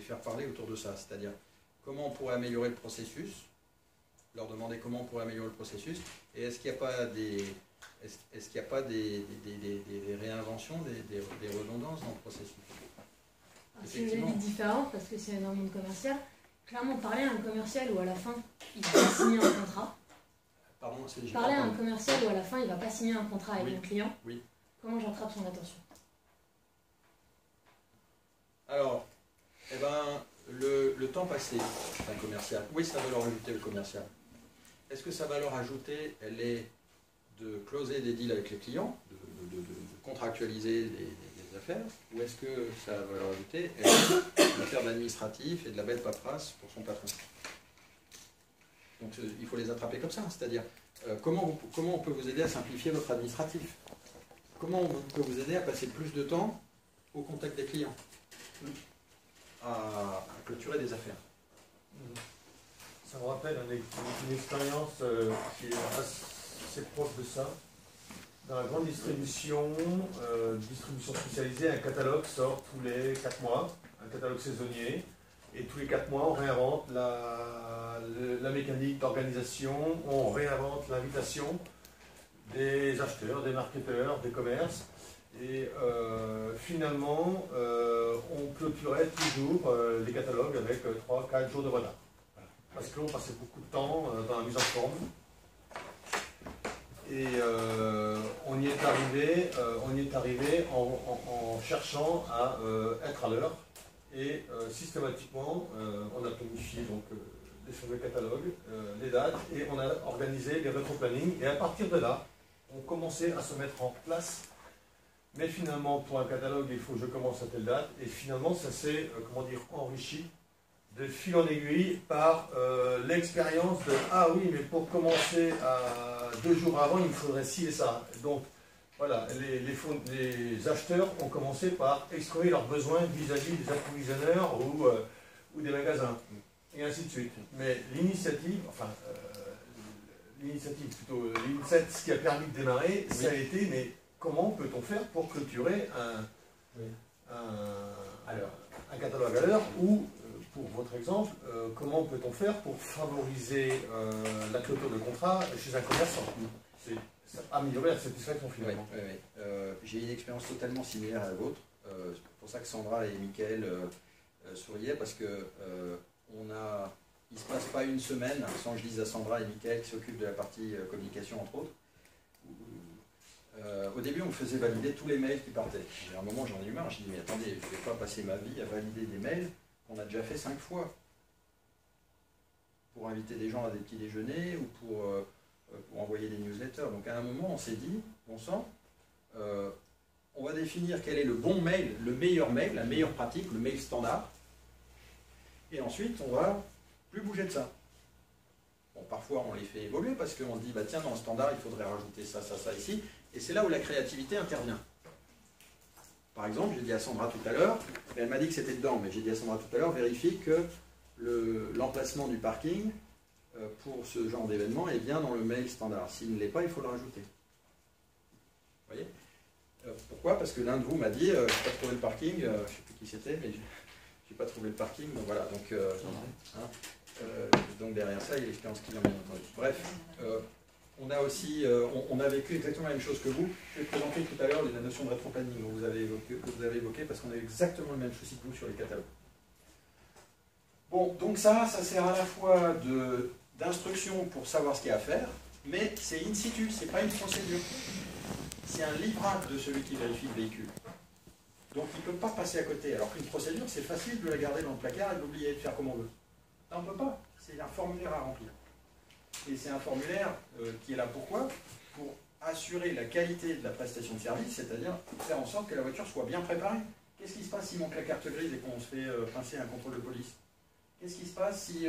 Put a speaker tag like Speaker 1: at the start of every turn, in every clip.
Speaker 1: faire parler autour de ça. C'est-à-dire comment on pourrait améliorer le processus, leur demander comment on pourrait améliorer le processus, et est-ce qu'il n'y a pas des réinventions, des redondances dans le processus.
Speaker 2: C'est une vie différente parce que c'est un monde commercial. Clairement, parler à un commercial où à la fin, il va pas signer un contrat.
Speaker 1: Pardon,
Speaker 2: parler à un commercial où à la fin, il ne va pas signer un contrat avec un client.
Speaker 1: Oui.
Speaker 2: Comment j'attrape son attention?
Speaker 1: Alors, eh ben, le temps passé d'un commercial, oui, ça va leur ajouter le commercial. Est-ce que ça va leur ajouter, elle est de closer des deals avec les clients, de contractualiser des affaires, ou est-ce que ça va leur ajouter, elle de faire de l'administratif et de la belle paperasse pour son patron? Donc il faut les attraper comme ça, c'est-à-dire comment on peut vous aider à simplifier votre administratif? Comment on peut vous aider à passer plus de temps au contact des clients, à clôturer des affaires?
Speaker 3: Ça me rappelle une expérience qui est assez proche de ça. Dans la grande distribution, distribution spécialisée, un catalogue sort tous les 4 mois, un catalogue saisonnier, et tous les 4 mois on réinvente la mécanique d'organisation, on réinvente l'invitation des acheteurs, des marketeurs, des commerces, et finalement on clôturait toujours les catalogues avec 3-4 jours de retard. Parce qu'on passait beaucoup de temps dans la mise en forme. Et on y est arrivé en cherchant à être à l'heure. Et systématiquement, on a planifié donc, les fameux catalogues, les dates, et on a organisé les rétro-planning. Et à partir de là, on commençait à se mettre en place. Mais finalement, pour un catalogue, il faut que je commence à telle date. Et finalement, ça s'est, enrichi de fil en aiguille par l'expérience de « Ah oui, mais pour commencer à 2 jours avant, il me faudrait ci et ça ». Donc, voilà, les acheteurs ont commencé par exprimer leurs besoins vis-à-vis des approvisionneurs ou des magasins, et ainsi de suite. Mais l'initiative, ce qui a permis de démarrer, ça a été, mais comment peut-on faire pour clôturer un catalogue à l'heure, ou, pour votre exemple, comment peut-on faire pour favoriser la clôture de contrat chez un commerçant? C'est améliorer la satisfaction finalement.
Speaker 1: Oui, oui, oui. J'ai une expérience totalement similaire à la vôtre. C'est pour ça que Sandra et Mickaël souriaient, parce que il ne se passe pas une semaine sans que je dise à Sandra et Mickaël qui s'occupent de la partie communication entre autres. Au début, on me faisait valider tous les mails qui partaient. À un moment, j'en ai eu marre. Je dis mais attendez, je ne vais pas passer ma vie à valider des mails qu'on a déjà fait 5 fois pour inviter des gens à des petits déjeuners ou pour envoyer des newsletters. Donc à un moment, on s'est dit, bon sang, on va définir quel est le bon mail, le meilleur mail, la meilleure pratique, le mail standard. Et ensuite, on va plus bouger de ça. Bon, parfois, on les fait évoluer parce qu'on se dit, bah, tiens, dans le standard, il faudrait rajouter ça, ça, ça ici. Et c'est là où la créativité intervient. Par exemple, j'ai dit à Sandra tout à l'heure, elle m'a dit que c'était dedans, mais j'ai dit à Sandra tout à l'heure, vérifie que l'emplacement du parking pour ce genre d'événement est bien dans le mail standard. S'il ne l'est pas, il faut le rajouter. Vous voyez? Pourquoi? Parce que l'un de vous m'a dit, je n'ai pas trouvé le parking, je ne sais plus qui c'était, mais je n'ai pas trouvé le parking, donc voilà. Donc derrière ça, il y a l'expérience client, bien entendu. Bref, on a aussi, on a vécu exactement la même chose que vous. Je vais présenter tout à l'heure la notion de rétro-planning que vous avez évoqué, parce qu'on a eu exactement le même souci que vous sur les catalogues. Bon, donc ça sert à la fois d'instruction pour savoir ce qu'il y a à faire, mais c'est in situ, c'est pas une procédure. C'est un livrable de celui qui vérifie le véhicule. Donc il ne peut pas passer à côté. Alors qu'une procédure, c'est facile de la garder dans le placard et de l'oublier, de faire comme on veut. Là, on ne peut pas. C'est un formulaire à remplir. Et c'est un formulaire qui est là pourquoi? Pour assurer la qualité de la prestation de service, c'est-à-dire faire en sorte que la voiture soit bien préparée. Qu'est-ce qui se passe s'il manque la carte grise et qu'on se fait pincer un contrôle de police? Qu'est-ce qui se passe si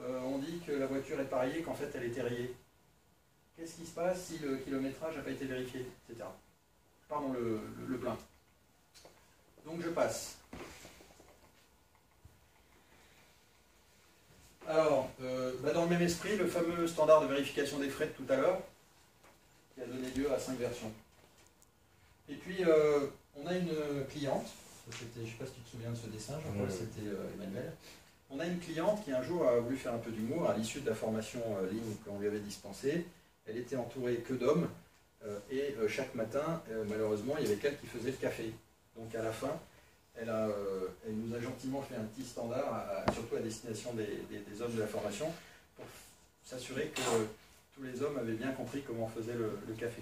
Speaker 1: on dit que la voiture est pariée qu'en fait elle était rayée? Qu'est-ce qui se passe si le kilométrage n'a pas été vérifié, etc. Pardon, le plein. Donc je passe. Alors, dans le même esprit, le fameux standard de vérification des frais de tout à l'heure, qui a donné lieu à 5 versions. Et puis, on a une cliente je ne sais pas si tu te souviens de ce dessin, Jean-Paul, c'était Emmanuel. On a une cliente qui un jour a voulu faire un peu d'humour à l'issue de la formation ligne qu'on lui avait dispensée. Elle était entourée que d'hommes et chaque matin, malheureusement, il y avait qu'elle qui faisait le café. Donc à la fin, elle nous a gentiment fait un petit standard, surtout à destination des hommes de la formation, pour s'assurer que tous les hommes avaient bien compris comment on faisait le café.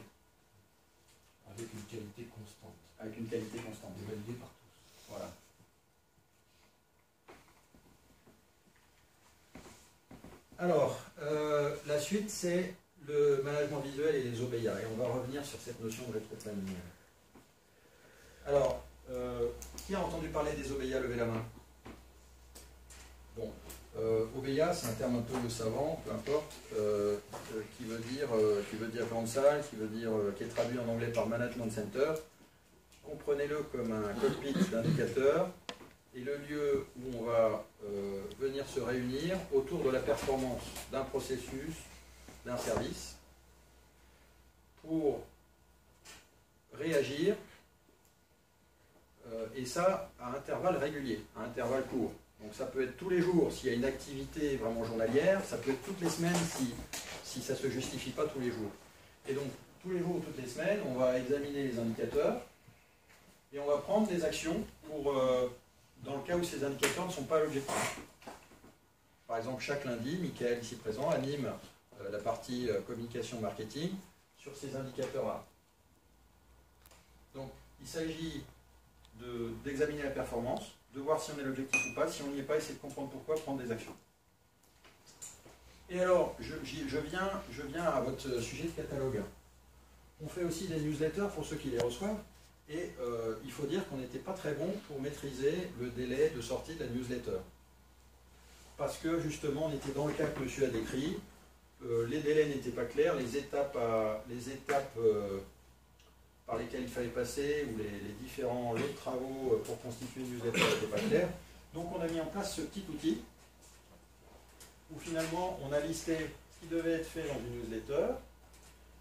Speaker 3: Avec une qualité constante.
Speaker 1: Avec une qualité constante.
Speaker 3: Validée par tous.
Speaker 1: Voilà. Alors, la suite, c'est le management visuel et les OBIA. Et on va revenir sur cette notion de rétroplanning. Alors, qui a entendu parler des OBIA? Levez la main. Bon, OBIA, c'est un terme un peu savant, peu importe, qui veut dire grande salle, qui est traduit en anglais par Management Center. Comprenez-le comme un cockpit d'indicateurs et le lieu où on va venir se réunir autour de la performance d'un processus, d'un service, pour réagir, et ça à intervalles réguliers, à intervalles courts. Donc ça peut être tous les jours s'il y a une activité vraiment journalière, ça peut être toutes les semaines si ça ne se justifie pas tous les jours. Et donc tous les jours ou toutes les semaines, on va examiner les indicateurs et on va prendre des actions pour, dans le cas où ces indicateurs ne sont pas l'objectif. Par exemple, chaque lundi, Michael, ici présent, anime la partie communication marketing sur ces indicateurs-là. Donc il s'agit d'examiner la performance, de voir si on est l'objectif ou pas, si on n'y est pas, essayer de comprendre pourquoi, prendre des actions. Et alors, je viens à votre sujet de catalogue. On fait aussi des newsletters pour ceux qui les reçoivent, et il faut dire qu'on n'était pas très bon pour maîtriser le délai de sortie de la newsletter. Parce que justement, on était dans le cas que monsieur a décrit, les délais n'étaient pas clairs, les étapes par lesquels il fallait passer, ou les différents lots de travaux pour constituer une newsletter n'étaient pas clairs. Donc on a mis en place ce petit outil, où finalement on a listé ce qui devait être fait dans une newsletter,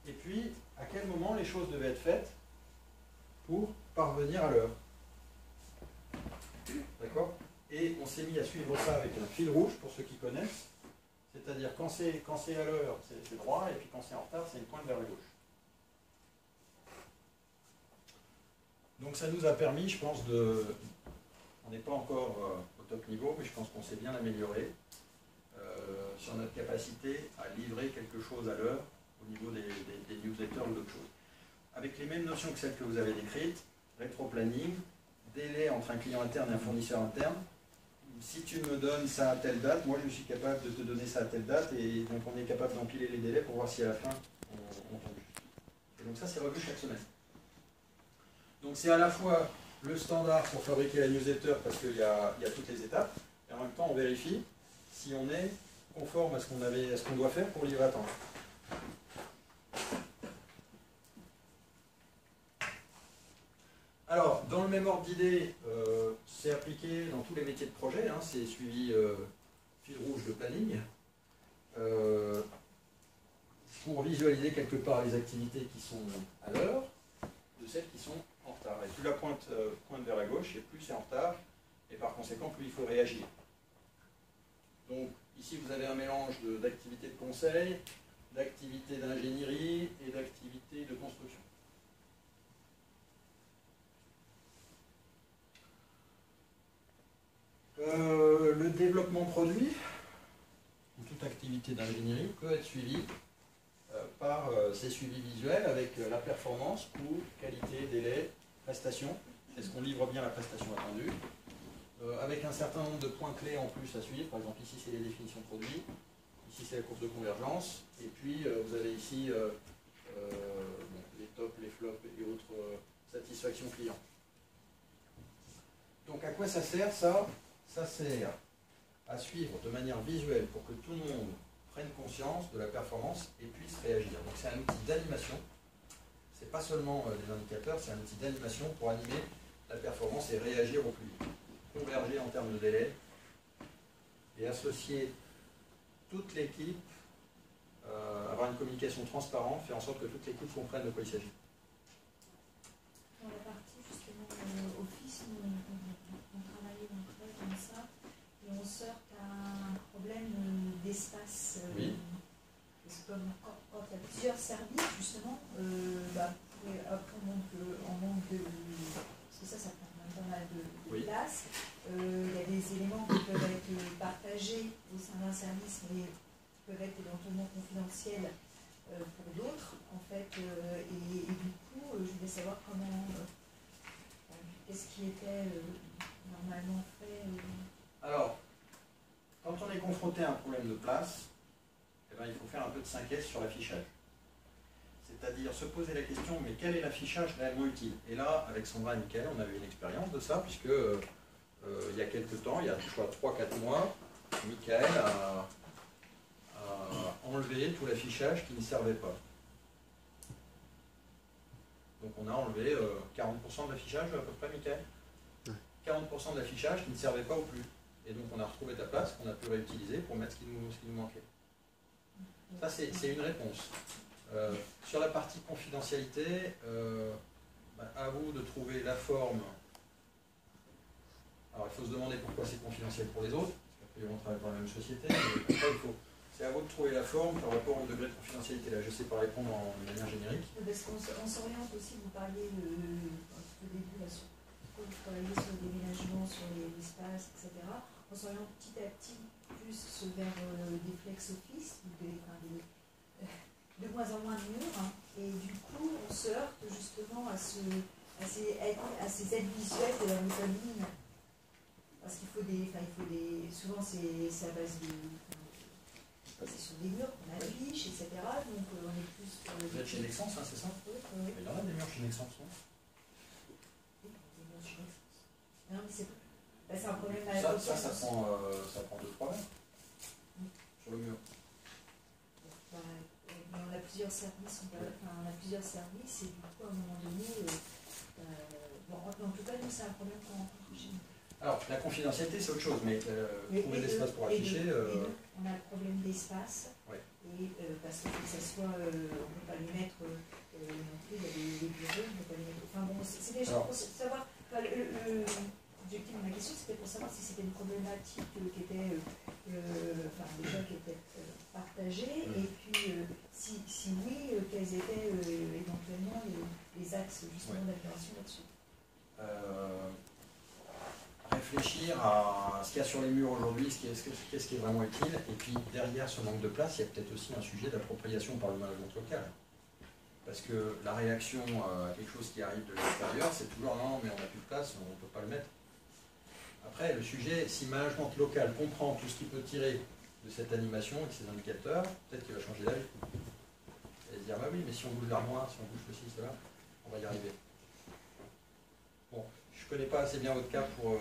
Speaker 1: et puis à quel moment les choses devaient être faites pour parvenir à l'heure. D'accord? Et on s'est mis à suivre ça avec un fil rouge, pour ceux qui connaissent, c'est-à-dire quand c'est à l'heure, c'est droit, et puis quand c'est en retard, c'est une pointe vers la gauche. Donc ça nous a permis, je pense, on n'est pas encore au top niveau, mais je pense qu'on s'est bien amélioré sur notre capacité à livrer quelque chose à l'heure au niveau des newsletters ou d'autres choses. Avec les mêmes notions que celles que vous avez décrites, rétro-planning, délai entre un client interne et un fournisseur interne. Si tu me donnes ça à telle date, moi je suis capable de te donner ça à telle date, et donc on est capable d'empiler les délais pour voir si à la fin on tombe juste. Et donc ça c'est revu chaque semaine. Donc c'est à la fois le standard pour fabriquer la newsletter parce qu'il y a toutes les étapes, et en même temps on vérifie si on est conforme à ce qu'on doit faire pour livrer à temps. Alors, dans le même ordre d'idée, c'est appliqué dans tous les métiers de projet, hein, c'est suivi fil rouge de planning, pour visualiser quelque part les activités qui sont à l'heure, de celles qui sont en retard. Et plus la pointe vers la gauche, et plus c'est en retard, et par conséquent, plus il faut réagir. Donc, ici, vous avez un mélange d'activités de conseil, d'activités d'ingénierie et d'activités de construction. Le développement produit, ou toute activité d'ingénierie, peut être suivi par ces suivis visuels avec la performance, coût, qualité, délai, prestation. Est-ce qu'on livre bien la prestation attendue, avec un certain nombre de points clés en plus à suivre. Par exemple, ici c'est les définitions de produits, ici c'est la courbe de convergence, et puis vous avez ici les tops, les flops et autres satisfactions clients. Donc à quoi ça sert ça? Ça sert à suivre de manière visuelle pour que tout le monde prenne conscience de la performance et puisse réagir. Donc c'est un outil d'animation, c'est pas seulement des indicateurs, c'est un outil d'animation pour animer la performance et réagir au plus vite. Converger en termes de délai et associer toute l'équipe, avoir une communication transparente, faire en sorte que toute l'équipe comprenne de quoi il s'agit.
Speaker 2: Dans la partie justement Office,
Speaker 4: service, justement, après on manque de... Parce que ça prend quand même pas mal de place. Il y a des éléments qui peuvent être partagés au sein d'un service, mais qui peuvent être éventuellement confidentiels pour d'autres, en fait. Et du coup, je voulais savoir comment... qu'est-ce qui était normalement fait
Speaker 1: Alors, quand on est confronté à un problème de place, eh ben, il faut faire un peu de 5S sur l'affichage. C'est-à-dire se poser la question, mais quel est l'affichage réellement utile? Et là, avec Sandra et Michael, on a eu une expérience de ça, puisque il y a quelques temps, il y a 3-4 mois, Michael a enlevé tout l'affichage qui ne servait pas. Donc on a enlevé 40% de l'affichage à peu près, Michael, 40% de l'affichage qui ne servait pas au plus. Et donc on a retrouvé ta place qu'on a pu réutiliser pour mettre ce qui nous manquait. Ça c'est une réponse. Sur la partie confidentialité, à vous de trouver la forme. Alors il faut se demander pourquoi c'est confidentiel pour les autres, parce qu'après on travaille pour la même société, mais après c'est à vous de trouver la forme par rapport au degré de confidentialité. Là je ne sais pas répondre en manière générique.
Speaker 4: Parce qu'on s'oriente aussi, vous parliez un petit peu au début, là, vous travaillez sur le déménagement, sur l'espace, etc. On s'oriente petit à petit plus vers des flex office, de moins en moins de murs, hein, et du coup on se heurte justement à ces aides visuelles de la métonine, parce qu'il faut souvent c'est à base de, c'est sur des murs qu'on affiche, etc. Donc on est plus sur le...
Speaker 1: Vous êtes chez Nexens, hein, c'est ça?
Speaker 4: Oui.
Speaker 1: Il y en a des murs chez Nexens, non?
Speaker 4: Oui, des murs chez Nexens. Non mais c'est un problème à
Speaker 1: ça prend 2-3 mètres sur le mur.
Speaker 4: Mais on a plusieurs services, et du coup à un moment donné, en tout cas nous c'est un problème qu'on rencontre chez nous.
Speaker 1: Alors la confidentialité c'est autre chose, mais trouver l'espace pour afficher...
Speaker 4: On a le problème d'espace, et parce que ça soit, on ne peut pas les mettre non plus, il y a des bureaux, on ne peut pas les mettre... Enfin bon, c'est déjà pour savoir... L'objectif de ma question, c'était pour savoir si c'était une problématique qui était partagée, et puis si oui, quels étaient éventuellement les axes justement d'amélioration là-dessus.
Speaker 1: Réfléchir à ce qu'il y a sur les murs aujourd'hui, qu'est-ce qui est vraiment utile, et puis derrière ce manque de place, il y a peut-être aussi un sujet d'appropriation par le management local. Parce que la réaction à quelque chose qui arrive de l'extérieur, c'est toujours non, mais on n'a plus de place, on ne peut pas le mettre. Après, le sujet, si le management local comprend tout ce qu'il peut tirer de cette animation et de ces indicateurs, peut-être qu'il va changer d'avis. Et se dire, bah oui, mais si on bouge l'armoire, si on bouge ceci, cela, on va y arriver. Bon, je ne connais pas assez bien votre cas pour